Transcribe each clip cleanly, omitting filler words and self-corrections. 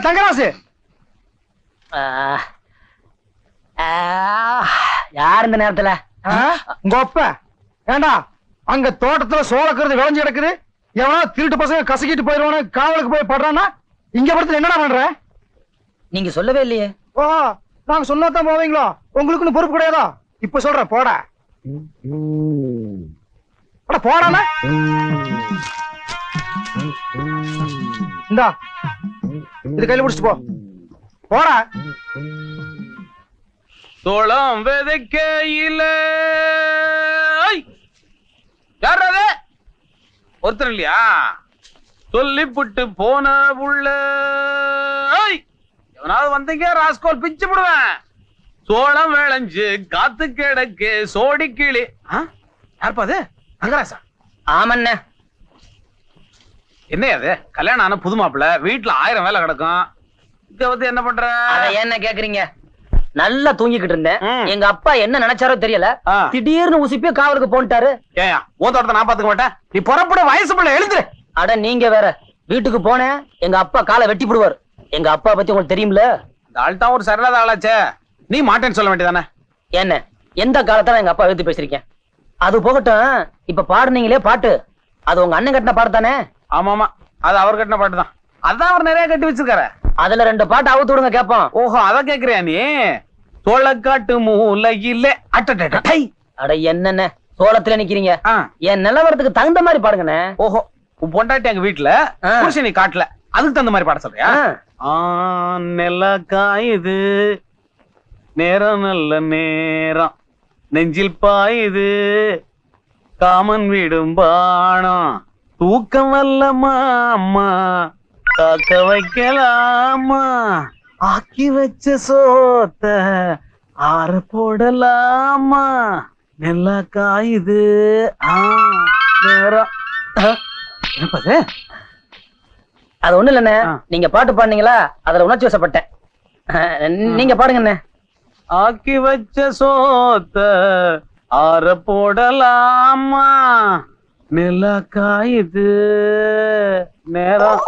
தங்கராசு யார் இந்த நேரத்துல? உங்க ஒப்ப ஏண்டா அங்க தோட்டத்துல சோளக்கிறது விளைஞ்சு கிடக்குது. எவனா திருட்டு பசங்க கசக்கிட்டு போயிருவானு காவலுக்கு போய் படுறானா? இங்க படத்துல என்னடா பண்ற? நீங்க சொல்லவே இல்லையே. ஓஹோ, நாங்க சொன்னாதான் போவீங்களோ? உங்களுக்குன்னு பொறுப்பு கிடையாதா? இப்ப சொல்ற போடா போடாம இந்தா இது கையில பிடிச்சிட்டு போ. போடா. சோளம் விதைக்கையில யாராவது ஒருத்தர் இல்லையா? சொல்லிப்புட்டு போன உள்ள எவனாவது வந்தீங்க ராஸ்கோல் பிச்சு போடுவேன். சோளம் விளைஞ்சு காத்து கிடக்கு சோடி கிளி. யாருப்பா அது? தங்கராசா? ஆமண்ண. என்ன அது? கல்யாணம் ஆன புது மாப்பிள்ள, வீட்டுல 1000 வேலை கிடக்கும். இங்க வந்து என்ன பண்ற? என்ன கேக்குறீங்க? நல்லா தூங்கிக்கிட்டு இருந்தேன். எங்க அப்பா என்ன நினைச்சாரோ தெரியல, திடீர்னு உசிப்பே காவலுக்கு போன்ட்டாரு. ஏயா உன் தோட்டத்தை நான் பாத்துக்க மாட்டேன். நீ புறப்பட வயசு பிள்ளை எழுந்துரு. அட நீங்க வேற. வீட்டுக்கு போனேன், எங்க அப்பா காலை வெட்டி போடுவார். எங்க அப்பா பத்தி உங்களுக்கு தெரியும்ல? இந்த ஆள் தான் ஒரு சரியில்லாத ஆளாச்சே. நீ மாட்டேன்னு சொல்ல வேண்டியதானே? என்ன எந்த காலத்துல எங்க அப்பா எடுத்து பேசிருக்கேன்? அது போகட்டும், இப்ப பாடுனீங்களே பாட்டு, அது உங்க அண்ணன் கட்டின பாட்டு தானே? ஆமாமா, அது அவர் கட்டின பாட்டு தான். அதான் அவர் நிறைய கட்டி வச்சிருக்காரு. அதுல 2 பாட்டு அவுத்து விடுங்க கேப்போம். ஓஹோ, அத கேக்குறியா நீ? சோளக்காட்டு மூலையிலே அட்டை. அட என்னென்ன சோளத்துல நிக்கிறீங்க? என் நிலவரத்துக்கு தகுந்த மாதிரி பாடுங்கண்ணே. ஓஹோ, உன் பொண்டாட்டி எங்க வீட்டுல புருஷன் நீ காட்டல, அதுக்கு தகுந்த மாதிரி பாட சொல்றியா? நெல்ல காயுது நேரம் நல்ல நேரம், நெஞ்சில் பாயுது காமன் விடும் பானம், தூக்கம் வல்லம்மா அம்மா காக்க வைக்கலாமா, ஆக்கி வச்ச சோத்த ஆற போடலாமா, நெல்லா காயுது நேரம். என்னப்பது? அது ஒண்ணு இல்லண்ணே, நீங்க பாட்டு பாடுனீங்களா, அதுல உணர்ச்சி வசப்பட்டேன். நீங்க பாடுங்கண்ணே. ஆக்கி வச்ச சோத்த ஆற போடலாமா, நெல்லா காயுது நேரம்.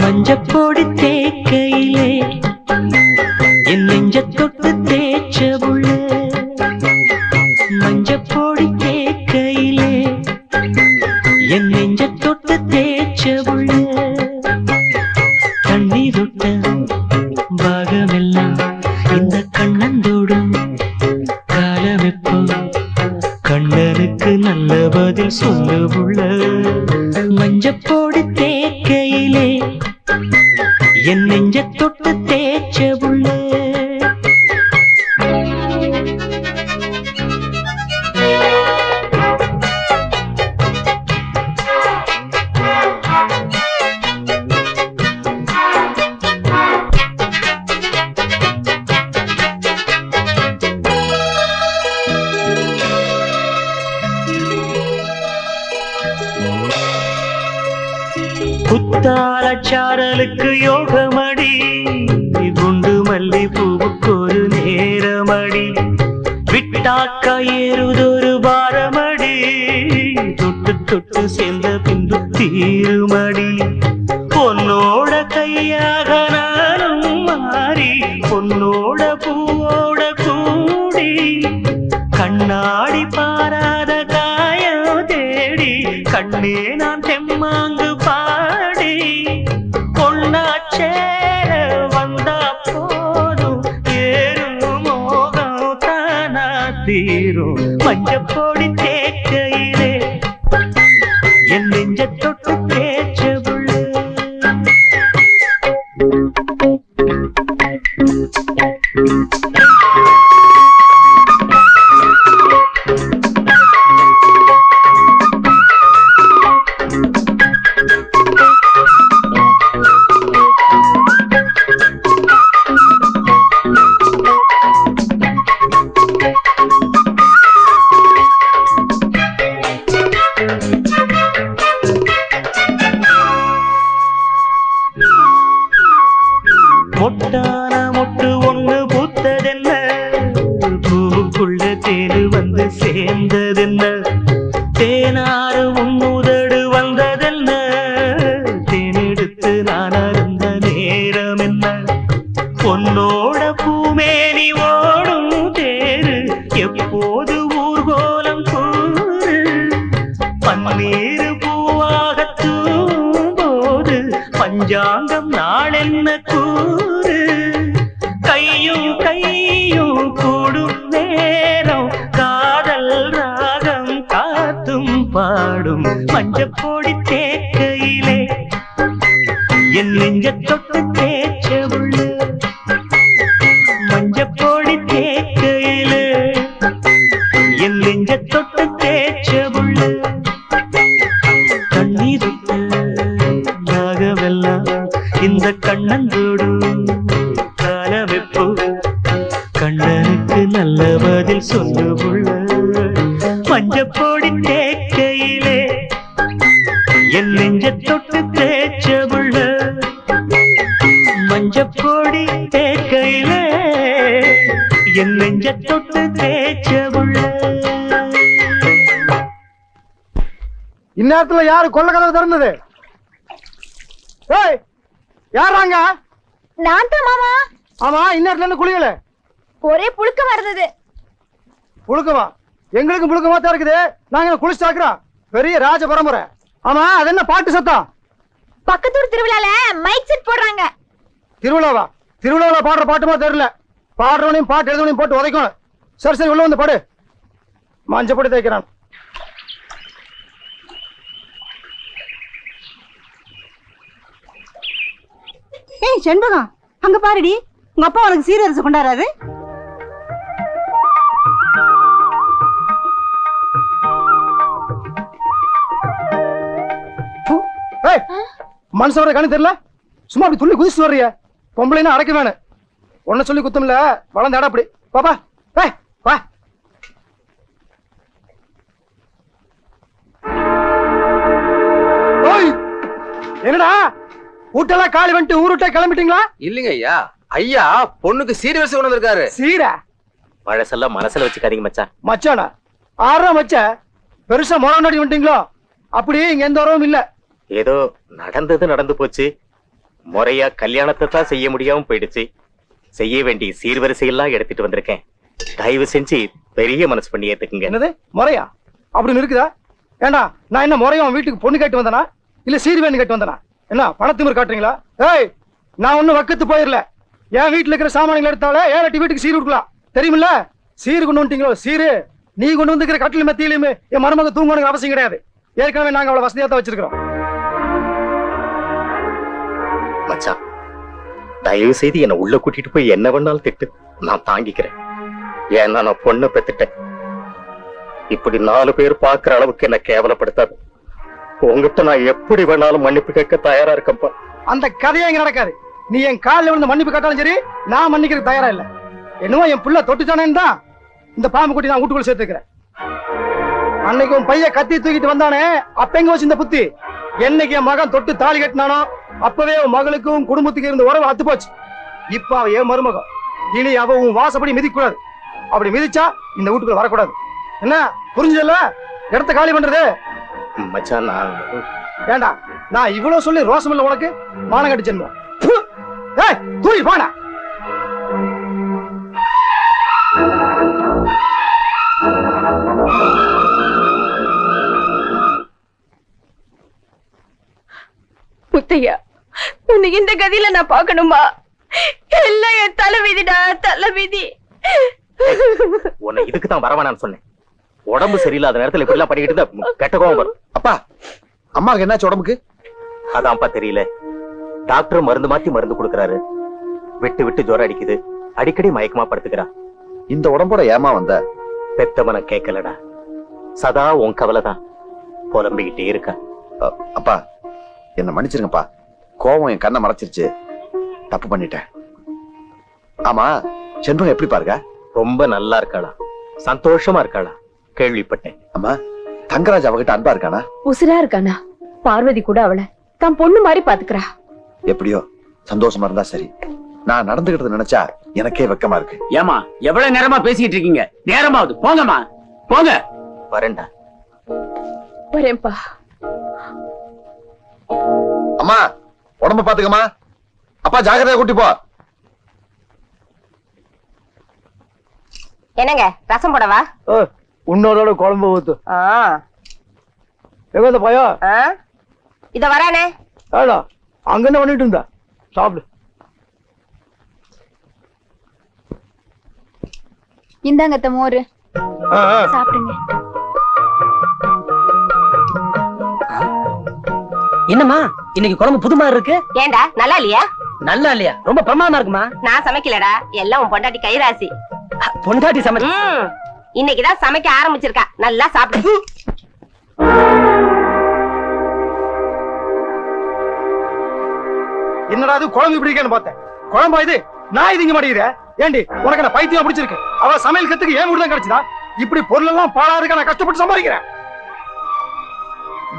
மஞ்சப்பொடி தேக்கையிலே என் நெஞ்ச தொட்டு தேய்ச்ச புள்ள, மஞ்சப்பொடி தேக்கையிலே என் நெஞ்ச தொட்டு தேய்ச்ச புள்ள, தண்ணீர் தொட்ட பாகமெல்லாம் இந்த கண்ணந்தோடும் காலமெப்போ, கண்ணனுக்கு நல்ல பதில் சொல்ல புள்ள, மஞ்சப்பொடி தேக்கையிலே என் நெஞ்ச தொட்டு தேய்ச்ச புள்ள. குத்தாலச்சாரலுக்கு யோகமடி, குண்டு மல்லி பூவுக்கு ஒரு நேரமடி, விட்டாக்கா ஏறுதொரு பாரமடி, தொட்டு தொட்டு சேர்ந்த பின்பு தீருமடி, பொன்னோட கையாக நானும் மாறி, பொன்னோட பூவோட கூடி, கண்ணாடி பாராத காய பெண்ணே நான் தெம்மாங்கு பாடி பொண்ணா சேர வந்தா போதும் ஏறும் மோகம் தானா தீரும் மஞ்சப்பொடி தேக்கையிலே என் நெஞ்ச தொட்டு தேய்ச்ச புள்ள மொட்டான மொட்டு ஒண்ணு பூத்ததென்ன பூவுக்குள்ள தேனு வந்து சேர்ந்ததென்ன தேனாறு உன்னுதடு வந்ததென்ன தேனெடுத்து நான் அருந்த நேரம் என்ன பொன்னோட பூமேனி ஓடும் தேரு எப்போது ஊர்கோலம் கூறு பன்னீரு பூவாக தூம்போது பஞ்சாங்கம் நாளென்ன கூறு கையும் கையும் கூடும் நேரம் காதல் ராகம் காத்தும் பாடும் மஞ்சப்பொடி தேக்கையிலே என் நெஞ்ச தொட்டு தேய்ச்ச புள்ள மஞ்சப்பொடி தேக்கையிலே என் நெஞ்ச தொட்டு தேய்ச்ச புள்ள கண்ணீர் நாகவெல்லாம் இந்த கண்ணந்தோடு கால வெப்போ கண்ணனுக்கு நல்ல பதில் சொல்லு புள்ள மஞ்சப்பொடி தேக்கையிலே என் நெஞ்ச தொட்டு தேய்ச்ச புள்ள மஞ்சப்பொடி தேக்கையிலே என் நெஞ்ச தொட்டு தேய்ச்ச புள்ள இந்நேரத்துல யாரு கொள்ள கதவு திறந்தது? ஏய், யாராங்க? நான் தான் மாமா. ஆமா, இந்நேரத்துல இருந்து குளியல ஒரே புழுக்கம் வருது. புழுக்கமா? எங்களுக்கு புழுக்கமா தான் இருக்குது. நாங்க குளிச்சு தாக்குறோம். பெரிய ராஜ பரம்பரை. ஆமா, அது என்ன பாட்டு சத்தம்? பக்கத்தூர் திருவிழால மைக் செட் போடுறாங்க. திருவிழாவா? திருவிழாவில பாடுற பாட்டுமா தெரியல. பாடுறவனையும் பாட்டு எழுதுவனையும் போட்டு உதைக்கணும். சரி சரி, உள்ள வந்து பாடு. மஞ்சப்பொடி தேய்க்கிறான். ஏய் செண்பகம், அங்க பாருடி, உங்க அப்பா உனக்கு சீரரிசி கொண்டாடுறாரு. மனுஷனோட கணி தெரியல, சும்மா அப்படி துள்ளி குதிச்சு வர்றிய. பொம்பளைன்னா அடக்க வேணும். ஒன்ன சொல்லி குத்தம்ல, வளர்ந்த இடம் அப்படி. பாப்பா வா. ஓய், என்னடா வீட்டெல்லாம் காலி வந்துட்டு ஊருட்டே கிளம்பிட்டீங்களா? இல்லைங்க ஐயா, ஐயா பொண்ணுக்கு சீர்வரிசை கொண்டு வந்திருக்காரு. சீரா? பழசெல்லாம் மனசுல வச்சுக்காதீங்க மச்சான். மச்சானா? ஆறா மச்ச, பெருசா முறை வந்துட்டீங்களோ? அப்படி இங்க எந்த உறவும் இல்ல. ஏதோ நடந்தது நடந்து போச்சு. முறையா கல்யாணத்தை தான் செய்ய முடியாம போயிடுச்சு. செய்ய வேண்டிய சீர்வரிசை எல்லாம் எடுத்துட்டு வந்திருக்கேன். தயவு செஞ்சு பெரிய மனசு பண்ணி ஏத்துக்குங்க. என்னது முறையா? அப்படின்னு இருக்குதா? ஏண்டா, நான் என்ன முறையும் வீட்டுக்கு பொண்ணு கேட்டு வந்தனா இல்ல சீர்வேன்னு கேட்டு வந்தனா? என்ன பணத்திமிர் காட்டுறீங்களா? ஏய், நான் ஒண்ணும் வக்கத்து போயிடல. என் வீட்டுல இருக்கிற சாமான்கள் எடுத்தாலே ஏழட்டி வீட்டுக்கு சீர் கொடுக்கலாம். தெரியுமில்ல? சீர் கொண்டு வந்துட்டீங்களோ? சீரு நீ கொண்டு வந்துக்கிற கட்டிலும் மெத்தியிலுமே என் மருமக தூங்கணுங்கிற அவசியம் கிடையாது. ஏற்கனவே நாங்க அவ்வளவு வசதியா தான் வச்சிருக்கிறோம். மச்சான், தயவு செய்து என்ன உள்ள கூட்டிட்டு போய் என்ன வேணாலும் திட்டு, நான் தாங்கிக்கிறேன். ஏன்னா நான் பொண்ணை பெத்துட்டேன். இப்படி 4 பேர் பாக்குற அளவுக்கு என்ன கேவலப்படுத்தாது. உங்ககிட்ட நான் எப்படி வேணாலும் மன்னிப்பு கேட்க தயாரா இருக்கப்பா. அந்த கதையே இங்க நடக்காது. நீ என் காலில் விழுந்து மன்னிப்பு கேட்டாலும் சரி, நான் மன்னிக்கிறதுக்கு தயாரா இல்ல. என்னவோ என் புள்ள தொட்டுச்சானேன்னு தான் இந்த பாம்பு குட்டி நான் வீட்டுக்குள்ள சேர்த்துக்கிறேன். அன்னைக்கு உன் பைய கத்தி தூக்கிட்டு வந்தானே, அப்ப எங்க வச்சு இந்த புத்தி? என்னைக்கு என் மகன் தொட்டு தாலி கட்டினானோ அப்பவே உன் மகளுக்கும் குடும்பத்துக்கு இருந்த உறவு அத்து போச்சு. இப்ப அவ என் மருமகம். இனி அவ உன் வாசப்படி மிதிக்கூடாது. அப்படி மிதிச்சா இந்த வீட்டுக்குள்ள வரக்கூடாது. என்ன புரிஞ்சல? இடத்த காலி பண்றது. மச்சான், ஏண்டா, நான் இவ்வளவு சொல்லி ரோசம் இல்ல உனக்கு? மானம் கட்டி செல்வோம். தூய் போனா. முத்தையா, உன்னை இந்த கதியில நான் பார்க்கணுமா? எல்லாம் என் தலைவிதிடா, தலைவிதி. உன்னை இதுக்கு தான் வரவானான்னு சொன்னேன். உடம்பு சரியில்லாத நேரத்துல இப்படி எல்லாம் பண்ணிக்கிட்டு இருந்தா கெட்ட கோவம் வரும். அப்பா, அம்மாவுக்கு என்னாச்சு உடம்புக்கு? அதான்ப்பா தெரியல. டாக்டர் மருந்து மாத்தி மருந்து கொடுக்கறாரு. விட்டு விட்டு ஜுரம் அடிக்குது. அடிக்கடி மயக்கமா படுத்துக்கிறா. இந்த உடம்போட ஏமா வந்த? பெத்தவன கேட்கலடா. சதா உன் கவலைதான். புலம்பிக்கிட்டே இருக்கா. அப்பா, என்ன மன்னிச்சிருங்கப்பா. கோவம் என் கண்ணை மறைச்சிருச்சு. தப்பு பண்ணிட்டேன். ஆமா, செண்பகம் எப்படி பாருங்க? ரொம்ப நல்லா இருக்காளா? சந்தோஷமா இருக்காளா? கேள்விப்பட்டேன். அம்மா, தங்கராஜ் அவகிட்ட அன்பா இருக்கானா? உசுரா இருக்கானா? பார்வதி கூட அவளை தான் பொண்ணு மாதிரி பாத்துக்கிறா. எப்படியோ சந்தோஷமா இருந்தா சரி. நான் நடந்துகிட்டு நினைச்சா எனக்கே வெக்கமா இருக்கு. ஏமா எவ்வளவு நேரமா பேசிக்கிட்டு இருக்கீங்க? நேரமாவது போங்கம்மா, போங்க. வரேன்டா. வரேன்பா. அம்மா, உடம்ப பாத்துக்கம்மா. அப்பா, ஜாகிரதையா கூட்டி போ. என்னங்க, ரசம் போடவா? உன்னோட குழம்பு ஊத்து. எங்க பையா? இத வரானே. ஏடா, அங்க என்ன பண்ணிட்டு இருந்தா? சாப்பிடு. இந்தாங்க மோரு, சாப்பிடுங்க. என்னம்மா இன்னைக்கு குழம்பு புது மாதிரி இருக்கு? ஏண்டா, நல்லா இல்லையா? நல்லா இல்லையா? ரொம்ப பிரமாதமா இருக்குமா? நான் சமைக்கலடா, எல்லாம் உன் பொண்டாட்டி கைராசி. பொண்டாட்டி சமைச்சு இன்னைக்குதான் சமைக்க ஆரம்பிச்சிருக்கா. நல்லா சாப்பிடு. என்னடா இது குழம்பு இப்படி இருக்கேன்னு பார்த்தேன். குழம்பா இது? நான் இதுங்க மாட்டேங்கிற. ஏண்டி, உனக்கு என்ன பைத்தியம் பிடிச்சிருக்கு? அவ சமையல் கத்துக்கு ஏன் விடுதான் கிடைச்சதா? இப்படி பொருள் எல்லாம் பாழா இருக்க நான் கஷ்டப்பட்டு சம்பாதிக்கிறேன்.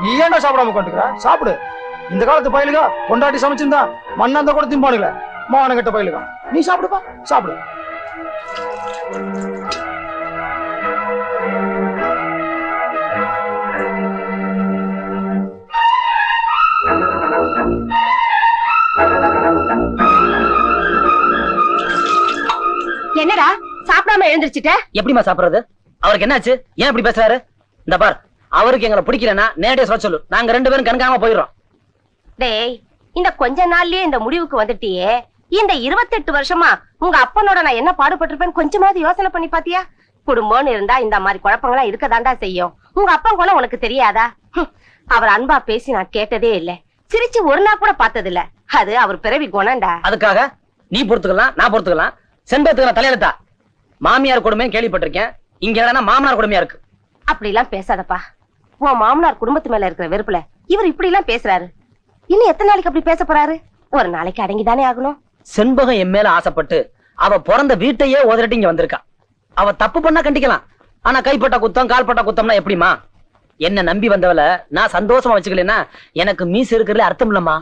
நீ ஏன்டா சாப்பிடாம கொண்டுக்கிற? சாப்பிடு. இந்த காலத்து பயிலுக பொண்டாட்டி சமைச்சிருந்தா மண்ணாந்த கூட திம்பானுங்களே, மானங்கட்ட பயிலுக. நீ சாப்பிடுப்பா, சாப்பிடு. என்னடா சாப்பிடாம எழுந்திருச்சுட்ட? எப்படிமா சாப்பிடுறது? அவருக்கு என்னாச்சு? ஏன் இப்படி பேசுறாரு? இந்த பார், அவருக்கு எங்களை பிடிக்கலன்னா நேரடியா சொல்ல சொல்லு. நாங்க 2 பேரும் கண்காணாம போயிடுறோம். டேய், இந்த கொஞ்ச நாள்லயே இந்த முடிவுக்கு வந்துட்டியே. இந்த 28 வருஷமா உங்க அப்பனோட நான் என்ன பாடுபட்டிருப்பேன்னு கொஞ்சமாவது யோசனை பண்ணி பாத்தியா? குடும்பம்னு இருந்தா இந்த மாதிரி குழப்பங்கள்லாம் இருக்கதாண்டா செய்யும். உங்க அப்பா கூட உனக்கு தெரியாதா? அவர் அன்பா பேசி நான் கேட்டதே இல்ல. சிரிச்சு ஒரு நாள் கூட பார்த்தது இல்ல. அது அவர் பிறவி குணம்டா. அதுக்காக நீ பொறுத்துக்கலாம், நான் பொறுத்துக்கலாம். செண்பகத்துக்கு தலையெழுத்தா? மாமியார் கொடுமையும் கேள்விப்பட்டிருக்கேன். இங்க என்னன்னா மாமனார் கொடுமையா இருக்கு. அப்படி எல்லாம் பேசாதப்பா. உன் மாமனார் குடும்பத்து மேல இருக்கிற வெறுப்புல இவர் இப்படி எல்லாம் பேசுறாரு. இன்னும் எத்தனை நாளைக்கு அப்படி பேச போறாரு? ஒரு நாளைக்கு அடங்கிதானே ஆகணும். செண்பகம் என் மேல ஆசைப்பட்டு அவ பிறந்த வீட்டையே உதறிட்டு இங்க வந்திருக்கா. அவ தப்பு பண்ணா கண்டிக்கலாம். ஆனா கைப்பட்ட குத்தம் கால்பட்ட குத்தம்னா எப்படிமா? என்ன நம்பி வந்தவள நான் சந்தோஷமா வச்சுக்கலன்னா எனக்கு மீசு இருக்கிறதுல அர்த்தம் இல்லம்மா.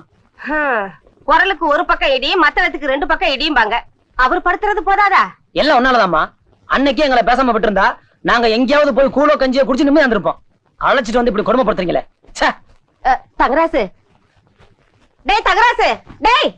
குரலுக்கு ஒரு பக்கம் இடியும், மத்தளத்துக்கு 2 பக்கம் இடியும்பாங்க. அவர் படுத்துறது போதாதா? எல்லாம் ஒன்னாலதாம்மா. அன்னைக்கே எங்களை பேசாம விட்டுருந்தா நாங்க எங்கேயாவது போய் கூழோ கஞ்சியோ குடிச்சு நிம்மதி வந்திருப்போம். அழைச்சிட்டு வந்து இப்படி கொடுமைப்படுத்துறீங்களே. தங்கராசு, டேய் தங்கராசு, டேய்